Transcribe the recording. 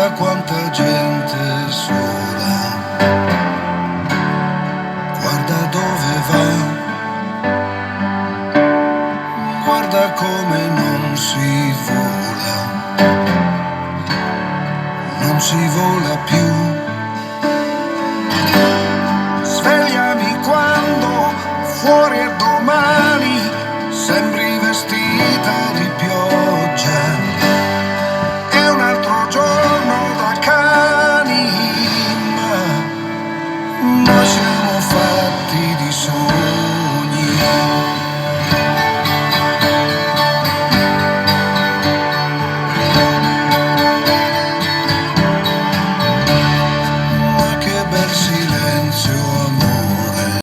Guarda quanta gente sola, guarda dove va, guarda come non si vola, non si vola più. Svegliami quando fuori è